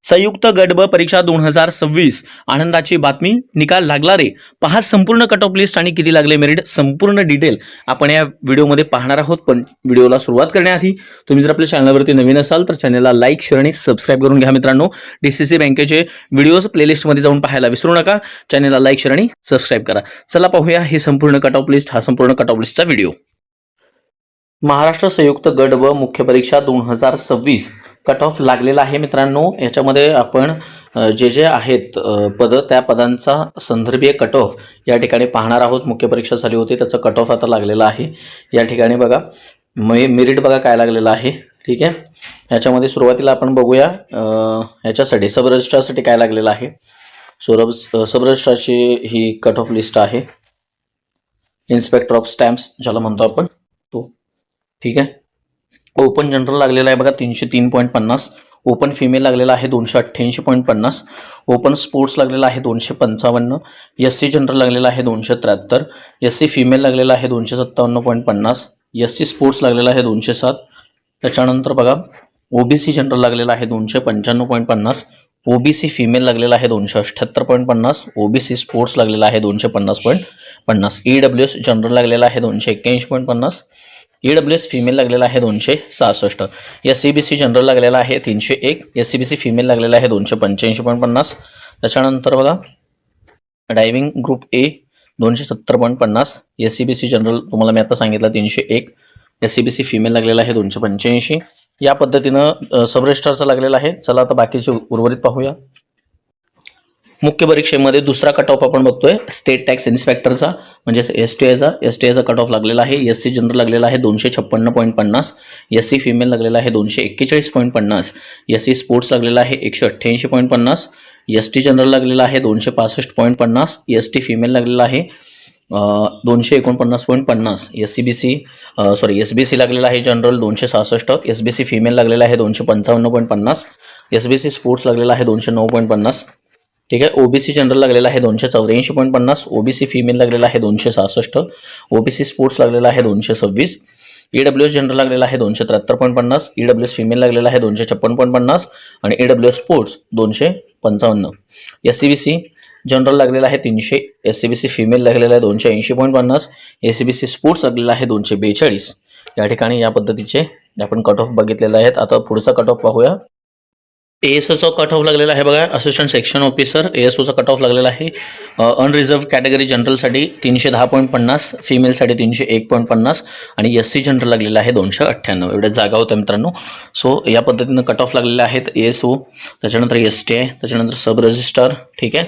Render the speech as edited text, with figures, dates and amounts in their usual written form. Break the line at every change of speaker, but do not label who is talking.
संयुक्त गट ब परीक्षा 2026 आनंदाची बातमी, निकाल लागला रे. पहा संपूर्ण कट ऑफ लिस्ट आणि किती लागले मेरिट, संपूर्ण डिटेल आपण या व्हिडिओमध्ये पाहणार आहोत. पण व्हिडिओला सुरुवात करण्याआधी तुम्ही जर आपल्या चॅनलवरती नवीन असाल तर चॅनलला लाईक, शेअर आणि सबस्क्राईब करून घ्या मित्रांनो. DCC बँकेचे व्हिडिओज प्लेलिस्टमध्ये जाऊन पाहायला विसरू नका. चॅनलला लाईक, शेअर आणि सबस्क्राईब करा. चला पाहूया हे संपूर्ण कट ऑफ लिस्ट, हा संपूर्ण कट ऑफ लिस्टचा व्हिडिओ. महाराष्ट्र संयुक्त गट व मुख्य परीक्षा 2026 कट ऑफ लागलेला आहे मित्रांनो. याच्यामध्ये आपण जे आहेत पद, त्या पदांचा संदर्भीय कट ऑफ या ठिकाणी पाहणार आहोत. मुख्य परीक्षा झाली होती, त्याचा कट ऑफ आता लागलेला आहे. या ठिकाणी बघा मेरिट बघा काय लागलेलं आहे. ठीक आहे, याच्यामध्ये सुरुवातीला आपण बघूया याच्यासाठी सब रजिस्ट्रारसाठी काय लागलेलं आहे. सब रजिस्ट्रारची ही कट ऑफ लिस्ट आहे. इन्स्पेक्टर ऑफ स्टॅम्प्स ज्याला म्हणतो आपण तो. ठीक आहे, ओपन जनरल लागलेला आहे बघा 303.50. ओपन फिमेल लागलेला आहे 288.50. ओपन स्पोर्ट्स लागलेला आहे 255. SC जनरल लागलेला आहे 273. SC फिमेल लागलेला आहे 257.50. SC स्पोर्ट्स लागलेला आहे 207. त्याच्यानंतर बघा OBC जनरल लागलेला आहे 295.50. OBC फिमेल लागलेला आहे 278.50. OBC स्पोर्ट्स लागलेला आहे 250.50. EWS जनरल लागलेला आहे 281.50. EWS फिमेल लागलेला आहे 266. SCBC जनरल लागलेला आहे 301. SCBC फिमेल लागलेला आहे 285.50. त्याच्यानंतर बघा driving group A 270.50. SCBC general तुम्हाला मी आता सांगितलं 301. SCBC फिमेल लागलेला आहे 285. या पद्धतीनं सब रजिस्ट्रारचा लागलेला आहे. चला आता बाकीचे उर्वरित पाहूया. मुख्य परीक्षेमध्ये दुसरा कट ऑफ आपण बघतोय स्टेट टॅक्स इन्स्पेक्टरचा, म्हणजे एसटीआयचा कट ऑफ लागलेला आहे. SC जनरल लागलेला आहे 256.50. SC फिमेल लागलेला आहे 241.50. SC स्पोर्ट्स लागलेला आहे 188.50. ST जनरल लागलेला आहे 265.50. ST फिमेल लागलेला आहे 249.50. SBC लागलेला आहे जनरल 266. SBC फिमेल लागलेला आहे 255.50. SBC स्पोर्ट्स लागलेला आहे 209.50. ठीक आहे, OBC जनरल लागलेला आहे 284.50. OBC फिमेल लागलेला आहे 266. OBC स्पोर्ट्स लागलेला आहे 226. EWS जनरल लागलेला आहे 273.50. EWS फिमेल लागलेला आहे 256.50 आणि EWS स्पोर्ट्स 255. SCBC जनरल लागलेला आहे 300. SCBC फिमेल लागलेला आहे 280.50. SCBC स्पोर्ट्स लागलेला आहे 242. या ठिकाणी या पद्धतीचे आपण कट ऑफ बघितलेले आहेत. आता पुढचा कट ऑफ पाहूया. ASOचा कट ऑफ लागलेला आहे बघा, असिस्टंट सेक्शन ऑफिसर. ASOचा कट ऑफ लागलेला आहे अनरिझर्व्ह कॅटेगरी जनरलसाठी 310.50. फिमेलसाठी 301.50 आणि SC जनरल लागलेला आहे 298. एवढ्या जागा होत्या मित्रांनो. सो या पद्धतीनं कट ऑफ लागलेले आहेत ASO, त्याच्यानंतर STI, त्याच्यानंतर सब रजिस्ट्रार. ठीक आहे,